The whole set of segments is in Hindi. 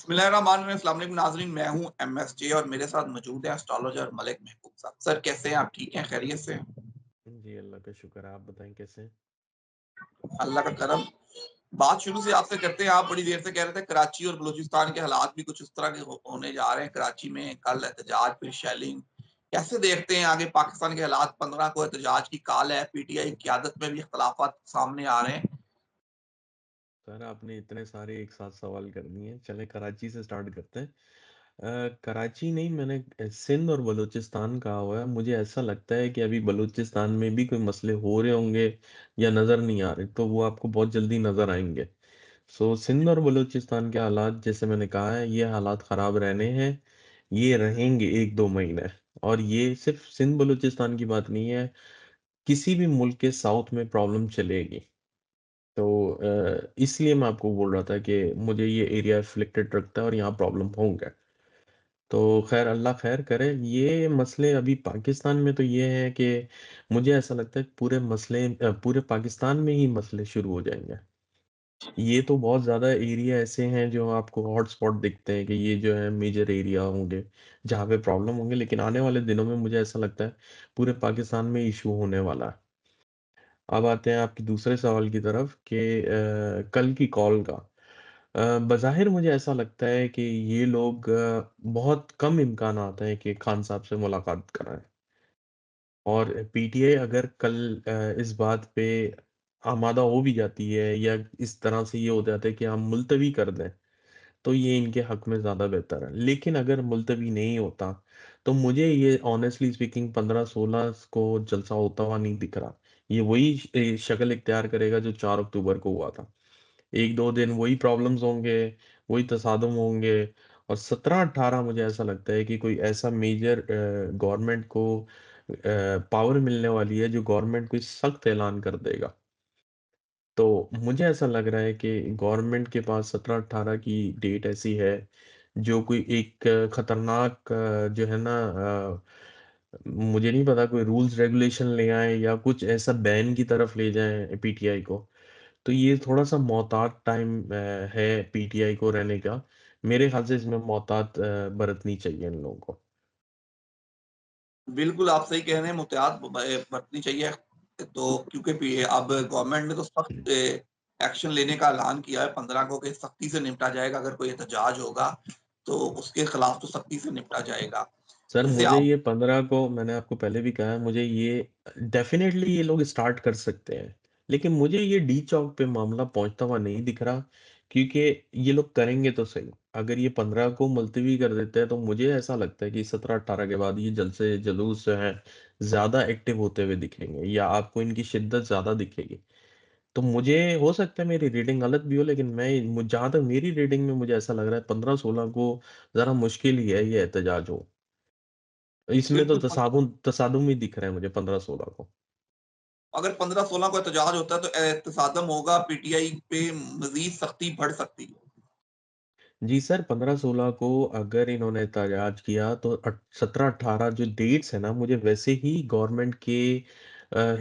बिस्मिल्लाहिर्रहमानिर्रहीम, अस्सलाम वालेकुम नाज़रीन, मैं हूँ एमएसजे और मेरे साथ मौजूद है एस्ट्रोलॉजर मलिक महबूब साहब। सर कैसे हैं आप? ठीक हैं? खैरियत से हैं? जी, अल्लाह का शुक्र है। आप बताएँ कैसे हैं? अल्लाह का करम। बात शुरू से आपसे करते हैं। आप बड़ी देर से कह रहे थे कराची और बलूचिस्तान के हालात भी कुछ इस तरह के होने जा रहे हैं। कराची में कल एहतजाज, फिर शेलिंग। कैसे देखते हैं आगे पाकिस्तान के हालात? 15 को एहतजाज की कॉल है, पीटीआई की क़यादत में भी इख्तिलाफ़ात सामने आ रहे हैं। सर आपने इतने सारे एक साथ सवाल कर दिए। चलें कराची से स्टार्ट करते हैं। कराची नहीं मैंने सिंध और बलूचिस्तान कहा हुआ है। मुझे ऐसा लगता है कि अभी बलूचिस्तान में भी कोई मसले हो रहे होंगे या नज़र नहीं आ रहे, तो वो आपको बहुत जल्दी नज़र आएँगे। सिंध और बलूचिस्तान के हालात जैसे मैंने कहा है, ये हालात ख़राब रहने हैं। ये रहेंगे 1-2 महीने और ये सिर्फ़ सिंध बलूचिस्तान की बात नहीं है, किसी भी मुल्क के साउथ में प्रॉब्लम चलेगी। इसलिए मैं आपको बोल रहा था कि मुझे ये एरिया अफ़्लिक्टेड लगता है और यहाँ प्रॉब्लम होंगे। तो ख़ैर अल्लाह ख़ैर करे, ये मसले अभी पाकिस्तान में तो ये है कि मुझे ऐसा लगता है कि पूरे पाकिस्तान में ही मसले शुरू हो जाएँगे। ये तो बहुत ज़्यादा एरिया ऐसे हैं जो आपको हॉटस्पॉट दिखते हैं कि ये जो है मेजर एरिया होंगे, जहाँ पे प्रॉब्लम होंगे, लेकिन आने वाले दिनों में मुझे ऐसा लगता है पूरे पाकिस्तान में इश्यू होने वाला है। अब आते हैं आपके दूसरे सवाल की तरफ कि कल की कॉल का। बज़ाहिर मुझे ऐसा लगता है कि ये लोग बहुत कम इम्कानात हैं कि खान साहब से मुलाकात कराएँ और पीटीआई अगर कल इस बात पे आमादा हो भी जाती है या इस तरह से ये हो जाता है कि हम मुलतवी कर दें, तो ये इनके हक में ज़्यादा बेहतर है। लेकिन अगर मुलतवी नहीं होता, तो मुझे ये ऑनेस्टली स्पीकिंग 15-16 को जलसा होता हुआ नहीं दिख रहा। ये वही शक्ल इख्तियार करेगा जो 4 अक्टूबर को हुआ था। 1-2 दिन वही प्रॉब्लम्स होंगे, वही तसादुम होंगे और 17-18 मुझे ऐसा लगता है कि कोई ऐसा मेजर गवर्नमेंट को पावर मिलने वाली है जो गवर्नमेंट कोई सख्त ऐलान कर देगा। तो मुझे ऐसा लग रहा है कि गवर्नमेंट के पास 17-18 की डेट ऐसी है, जो कोई एक खतरनाक जो है ना मुझे नहीं पता कोई रूल्स रेगुलेशन ले आएँ या कुछ ऐसा बैन की तरफ ले जाएँ पीटीआई को। तो ये थोड़ा-सा मोहतात टाइम है पीटीआई को रहने का। मेरे ख़्याल से इसमें मोहतात बरतनी चाहिए इन लोगों को। बिल्कुल, आप सही कह रहे हैं, मुहतियात बरतनी चाहिए। तो क्योंकि अब गवर्नमेंट ने तो सख्त एक्शन लेने का ऐलान किया है 15 को कि सख्ती से निपटा जाएगा। अगर कोई एहतजाज होगा, तो उसके खिलाफ तो सख्ती से निपटा जाएगा। सर जैसे मुझे आप ये 15 को मैंने आपको पहले भी कहा है मुझे ये डेफ़िनेटली ये लोग स्टार्ट कर सकते हैं। लेकिन मुझे ये डी चौक पे मामला पहुँचता हुआ नहीं दिख रहा क्योंकि ये लोग करेंगे तो सही। अगर ये 15 को मुलतवी कर देते हैं तो मुझे ऐसा लगता है कि 17-18 के बाद ये जलसे जुलूस जो हैं ज़्यादा एक्टिव होते हुए दिखेंगे या आपको इनकी शिद्दत ज़्यादा दिखेगी। तो मुझे हो सकता है मेरी रीडिंग गलत भी हो लेकिन जहाँ तक मेरी रीडिंग में मुझे ऐसा लग रहा है 15-16 को ज़रा मुश्किल ही है ये एहतजाज हो। इसमें तो बिल्कुल तसादुम ही दिख रहे हैं मुझे 15-16 को। अगर 15-16 को एहतजाज होता है तो तसादम होगा, पीटीआई पे मज़ीद सख्ती बढ़ सकती है। जी सर, 15-16 को अगर इन्होंने एहतजाज किया तो 17-18 जो डेट्स हैं ना मुझे वैसे ही गवर्नमेंट के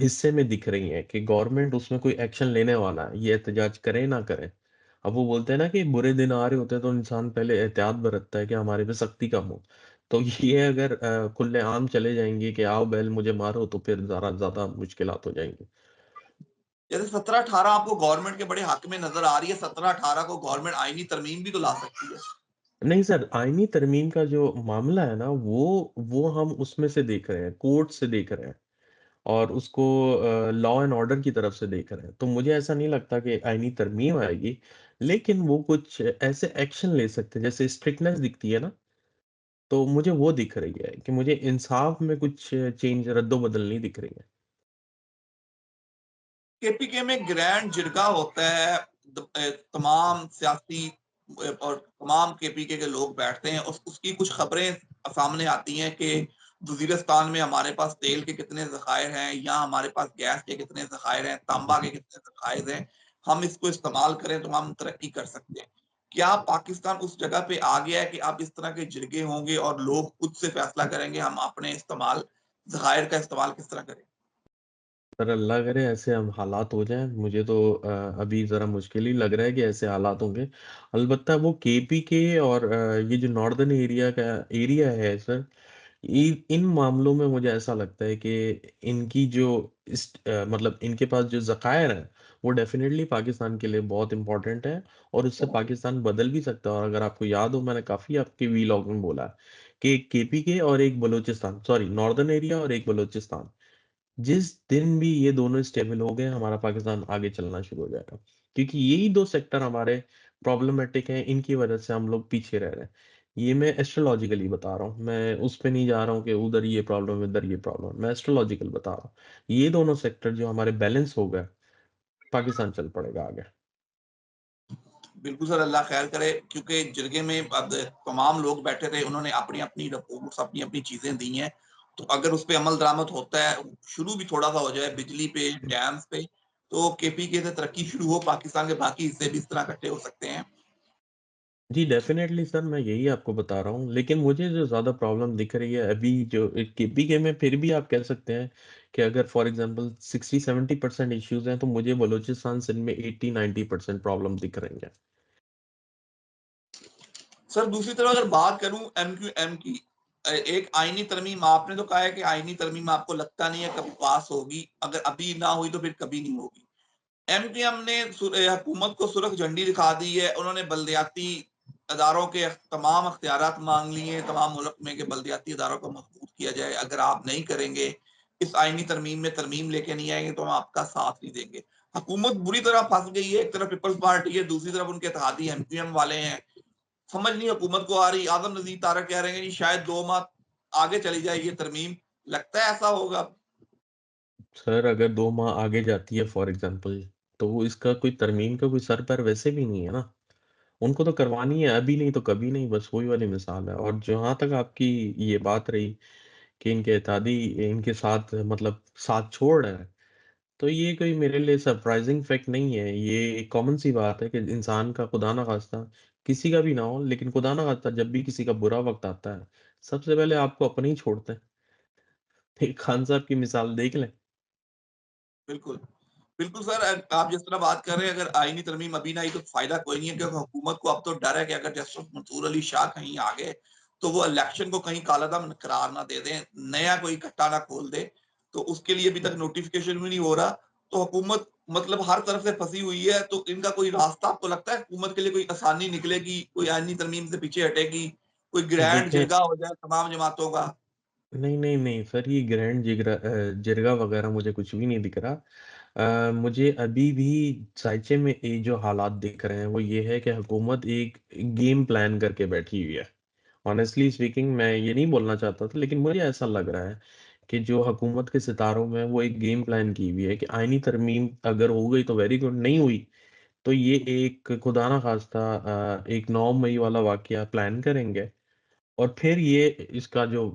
हिस्से में दिख रही हैं कि गवर्नमेंट उसमें कोई एक्शन लेने वाला है, ये एहतजाज करे ना करे। अब वो बोलते हैं ना कि बुरे दिन आ रहे होते हैं तो इंसान पहले एहतियात बरतता है कि हमारे पे सख्ती कम हो। तो ये अगर खुलेआम चले जाएँगे कि आओ बैल मुझे मारो तो फिर ज़रा ज़्यादा मुश्किलात हो जाएँगी। जैसे 17-18 आपको गवर्नमेंट के बड़े हक में नज़र आ रही है, 17-18 को गवर्नमेंट आईनी तरमीम भी तो ला सकती है। नहीं सर, आईनी तरमीम का जो मामला है ना वो हम उसमें से देख रहे हैं, कोर्ट से देख रहे हैं और उसको लॉ एंड ऑर्डर की तरफ से देख रहे हैं। तो मुझे ऐसा नहीं लगता कि आईनी तरमीम आएगी, लेकिन वो कुछ ऐसे एक्शन ले सकते हैं, जैसे स्ट्रिक्टनेस दिखती है ना, तो मुझे वो दिख रही है कि मुझे इंसाफ में कुछ चेंज रद्दो-बदल नहीं दिख रही है। केपीके में ग्रैंड जिरगा होता है। तमाम सियासी और तमाम केपीके के लोग बैठते हैं। उसकी कुछ खबरें सामने आती हैं कि वज़ीरिस्तान में हमारे पास तेल के कितने ज़खायर हैं, या हमारे पास गैस के कितने ज़खायर हैं, तांबा के कितने ज़खायर हैं, हम इसको इस्तेमाल करें तो हम तरक्की कर सकते हैं। क्या पाकिस्तान उस जगह पे आ गया है कि अब इस तरह के जिरगे होंगे और लोग खुद से फैसला करेंगे हम अपने ज़खायर का इस्तेमाल किस तरह करें? सर अल्लाह करे ऐसे हम हालात हो जाएं, मुझे तो अभी ज़रा मुश्किल ही लग रहा है कि ऐसे हालात होंगे। अलबत्ता वो केपीके और ये जो नॉर्दर्न एरिया का एरिया है सर, इन मामलों में मुझे ऐसा लगता है कि इनकी जो मतलब इनके पास जो ज़खायर हैं, वो डेफिनेटली पाकिस्तान के लिए बहुत इंपॉर्टेंट है, और उससे पाकिस्तान बदल भी सकता है। और अगर आपको याद हो, मैंने काफ़ी आपके वीलॉग में बोला कि एक केपीके और एक बलूचिस्तान, सॉरी नॉर्दर्न एरिया और एक बलूचिस्तान, जिस दिन भी ये दोनों स्टेबल हो गए, हमारा पाकिस्तान आगे चलना शुरू हो जाएगा। क्योंकि यही 2 सेक्टर हमारे प्रॉब्लमेटिक हैं, इनकी वजह से हम लोग पीछे रह रहे हैं। ये मैं एस्ट्रोलॉजिकली बता रहा हूँ, मैं उस पे नहीं जा रहा हूँ कि उधर ये प्रॉब्लम है, इधर ये प्रॉब्लम है। मैं एस्ट्रोलॉजिकल बता रहा हूँ। ये दोनों सेक्टर जो हमारे बैलेंस हो गए, पाकिस्तान चल पड़ेगा आगे। बिल्कुल सर, अल्लाह खैर करे, क्योंकि जिरगे में अब तमाम लोग बैठे थे, उन्होंने अपनी-अपनी रिपोर्ट्स, अपनी-अपनी चीज़ें दी हैं। तो अगर उस पे अमल दरामद होता है, शुरू भी थोड़ा-सा हो जाए बिजली पे, डैम्स पे, तो केपीके से तरक्की शुरू हो, पाकिस्तान के बाकी हिस्से भी इस तरह इकट्ठे हो सकते हैं। जी, डेफ़िनेटली सर, मैं यही आपको बता रहा हूँ। लेकिन मुझे जो ज़्यादा प्रॉब्लम दिख रही है अभी, जो केपीके में फिर भी आप कह सकते हैं कि अगर फॉर एग्ज़ाम्पल 60-70% इश्यूज़ हैं, तो मुझे बलूचिस्तान, सिंध में 80-90% प्रॉब्लम दिख रही हैं। सर दूसरी तरफ अगर बात करूँ एमक्यूएम की, एक आईनी तरमीम, आपने तो कहा है कि आईनी तरमीम आपको लगता नहीं है कभी पास होगी, अगर अभी ना हुई तो फिर कभी नहीं होगी। एमपीएम ने हुकूमत को सुरख झंडी दिखा दी है। उन्होंने बल्दियाती अदारों के तमाम अख्तियारात मांग लिए हैं, तमाम मुल्क में, कि बल्दियाती अदारों को मजबूत किया जाए। अगर आप नहीं करेंगे, इस आईनी तरमीम में तरमीम लेके नहीं आएंगे, तो हम आपका साथ नहीं देंगे। हुकूमत बुरी तरह फंस गई है। एक तरफ पीपल्स पार्टी है, दूसरी तरफ उनके इत्तेहादी एमपीएम वाले हैं। समझ नहीं हुकूमत को आ रही। आजम नजीर तारक कह रहे हैं कि जी शायद 2 माह आगे चली जाए ये तरमीम। लगता है ऐसा होगा। सर अगर 2 माह आगे जाती है फॉर एग्ज़ाम्पल, तो वो इसका कोई तरमीम का कोई सर-पैर वैसे भी नहीं है ना। उनको तो करवानी है, अभी नहीं तो कभी नहीं, बस वही वाली मिसाल है। और जहाँ तक आपकी ये बात रही कि इनके इत्तेहादी इनके साथ मतलब साथ छोड़ रहे हैं, तो ये कोई मेरे लिए सरप्राइजिंग फैक्ट नहीं है। ये एक कॉमन सी बात है कि इंसान का खुदा ना खास्ता, किसी का भी ना हो, लेकिन खुदा ना खास्ता जब भी किसी का बुरा वक़्त आता है, सबसे पहले आपको अपने ही छोड़ते हैं। एक खान साहब की मिसाल देख लें। बिल्कुल। बिल्कुल सर, आप जिस तरह बात कर रहे हैं, अगर आईनी तरमीम अभी ना आई तो फ़ायदा कोई नहीं है, क्योंकि हुकूमत को अब तो डर है कि अगर जस्टिस मंसूर अली शाह कहीं आ गए, तो वो इलेक्शन को कहीं कालादम करार ना दे दें, नया कोई कट्टा ना खोल दे। तो उसके लिए अभी तक नोटिफ़िकेशन भी नहीं हो रहा। तो हुकूमत मतलब हर तरफ से फँसी हुई है, तो इनका कोई रास्ता आपको लगता है हुकूमत के लिए कोई आसानी निकलेगी, कोई आईनी तरमीम से पीछे हटेगी, कोई ग्रैंड देखें, जिरगा हो जाए तमाम जमातों का? नहीं, नहीं, नहीं सर, ये जिरगा वगैरह मुझे कुछ भी नहीं दिख रहा। मुझे अभी भी साइचे में ये जो हालात दिख रहे हैं, वो ये है कि हुकूमत एक गेम प्लान करके बैठी हुई है। ऑनेस्टली स्पीकिंग, मैं ये नहीं बोलना चाहता था, लेकिन मुझे ऐसा लग रहा है कि जो हुकूमत के सितारों में वो एक गेम प्लान की हुई है कि आईनी तरमीम अगर हो गई तो वेरी गुड, नहीं हुई तो ये एक खुदा ना खास्ता एक 9 मई वाला वाकया प्लान करेंगे। और फिर ये इसका जो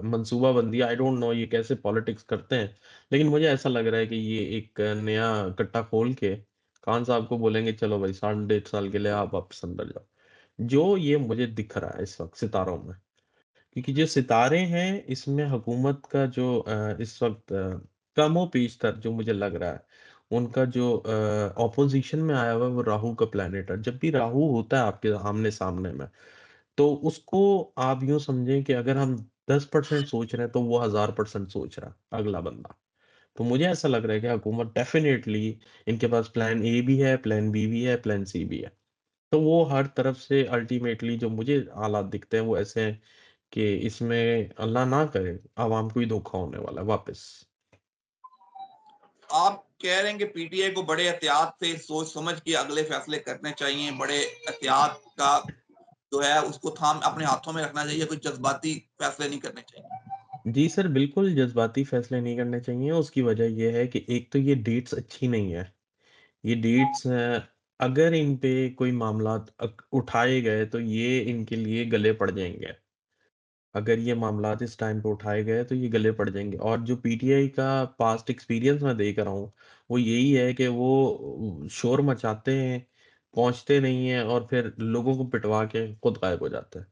मंसूबाबंदी, आई डोंट नो ये कैसे पॉलिटिक्स करते हैं, लेकिन मुझे ऐसा लग रहा है कि ये एक नया कट्टा खोल के खान साहब को बोलेंगे, चलो भाई 1.5 साल के लिए आप वापस अंदर जाओ। जो ये मुझे दिख रहा है इस वक्त सितारों में, क्योंकि जो सितारे हैं इसमें हुकूमत का जो इस वक्त कमो पेशतर जो मुझे लग रहा है, उनका जो ऑपोजिशन में आया हुआ है वो राहु का प्लैनेट है। जब भी राहु होता है आपके आमने सामने में, तो उसको आप यूँ समझें कि अगर हम 10% सोच रहे हैं, तो वो 1000% सोच रहा है अगला बंदा। तो मुझे ऐसा लग रहा है कि हुकूमत डेफ़िनेटली, इनके पास प्लान ए भी है, प्लान बी भी है, प्लान सी भी है। तो वो हर तरफ से अल्टीमेटली जो मुझे हालात दिखते हैं वो ऐसे हैं कि इसमें अल्लाह ना करे आवाम को ही धोखा होने वाला है वापस। आप कह रहे हैं कि पीटीआई को बड़े एहतियात से सोच समझ के अगले फैसले करने चाहिए, बड़े एहतियात का जो है उसको थाम अपने हाथों में रखना चाहिए, कोई जज्बाती फैसले नहीं करने चाहिए। जी सर, बिल्कुल जज़्बाती फ़ैसले नहीं करने चाहिए। उसकी वजह ये है कि एक तो ये डेट्स अच्छी नहीं है। ये डेट्स अगर इन पे कोई मामलात उठाए गए तो ये इनके लिए गले पड़ जाएँगे। अगर ये मामलात इस टाइम पे उठाए गए तो ये गले पड़ जाएँगे। और जो पीटीआई का पास्ट एक्सपीरियंस मैं देख रहा हूँ, वो यही है कि वो शोर मचाते हैं, पहुँचते नहीं हैं और फिर लोगों को पिटवा के खुद गायब हो जाते हैं।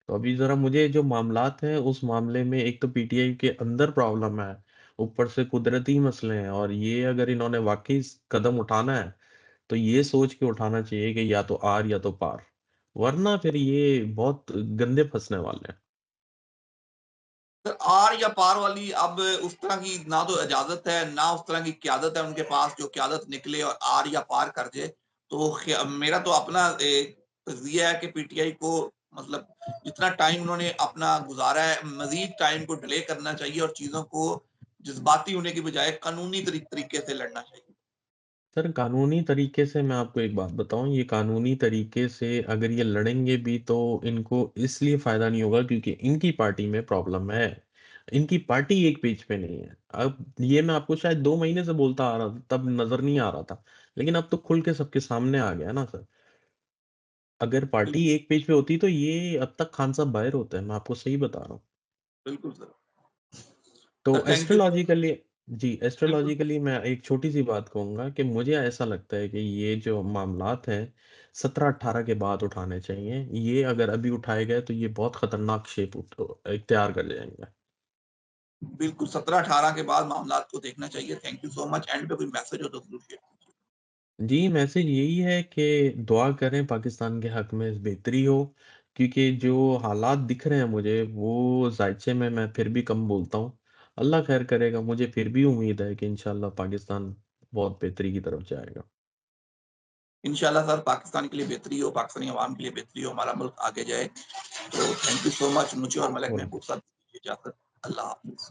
तो अभी ज़रा मुझे जो मामलात हैं, उस मामले में एक तो पीटीआई के अंदर प्रॉब्लम है, ऊपर से कुदरती मसले हैं और ये अगर इन्होंने वाक़ई स कदम उठाना है, तो ये सोच के उठाना चाहिए कि या तो आर या तो पार, वरना फिर ये बहुत गंदे फँसने वाले हैं। सर आर या पार वाली अब उस तरह की ना तो इजाज़त है, ना उस तरह की क़यादत है उनके पास जो क़यादत निकले और आर या पार कर जाए। तो ख़या मेरा तो अपना एक नज़रिया है कि पीटीआई को मतलब जितना टाइम उन्होंने अपना गुज़ारा है, मज़ीद टाइम को डिले करना चाहिए और चीज़ों को जज़्बाती होने की बजाय कानूनी तरीके से लड़ना चाहिए। सर, कानूनी तरीके से मैं आपको एक बात बताऊँ, ये कानूनी तरीके से अगर ये लड़ेंगे भी तो इनको इसलिए फ़ायदा नहीं होगा क्योंकि इनकी पार्टी में प्रॉब्लम है। इनकी पार्टी एक पेज पे नहीं है। अब ये मैं आपको शायद 2 महीने से बोलता आ रहा था, तब नज़र नहीं आ रहा था। लेकिन अब तो खुल के सबके सामने आ गया ना सर। अगर पार्टी बिल्कुल, एक पेज पे होती तो ये अब तक खान साहब बाहर होते हैं, मैं आपको सही बता रहा हूँ। बिल्कुल सर। तो sir thank you sir. Astrologically जी, बिल्कुल, एस्ट्रोलॉजिकली मैं एक छोटी-सी बात कहूँगा कि मुझे ऐसा लगता है कि ये जो मामलात हैं, 17-18 के बाद उठाने चाहिए। ये अगर अभी उठाए गए तो ये बहुत खतरनाक शेप इख्तियार कर जाएँगे। बिल्कुल 17-18 के बाद मामलात को देखना चाहिए। Thank you so much. And पे कोई मैसेज हो तो ज़रूर शेयर कीजिए। जी, मैसेज यही है कि दुआ करें पाकिस्तान के हक़ में बेहतरी हो, क्योंकि जो हालात दिख रहे हैं मुझे, वो ज़ायचे में मैं फिर भी कम बोलता हूँ। अल्लाह ख़ैर करेगा, मुझे फिर भी उम्मीद है कि इंशाअल्लाह पाकिस्तान बहुत बेहतरी की तरफ जाएगा। इंशाल्लाह सर पाकिस्तान के लिए बेहतरी हो, पाकिस्तानी अवाम के लिए बेहतरी हो, हमारा मुल्क आगे जाए। तो थैंक यू सो मच मुझे और मलिक और महबूब साहब को इजाज़त। अल्लाह हाफ़िज़।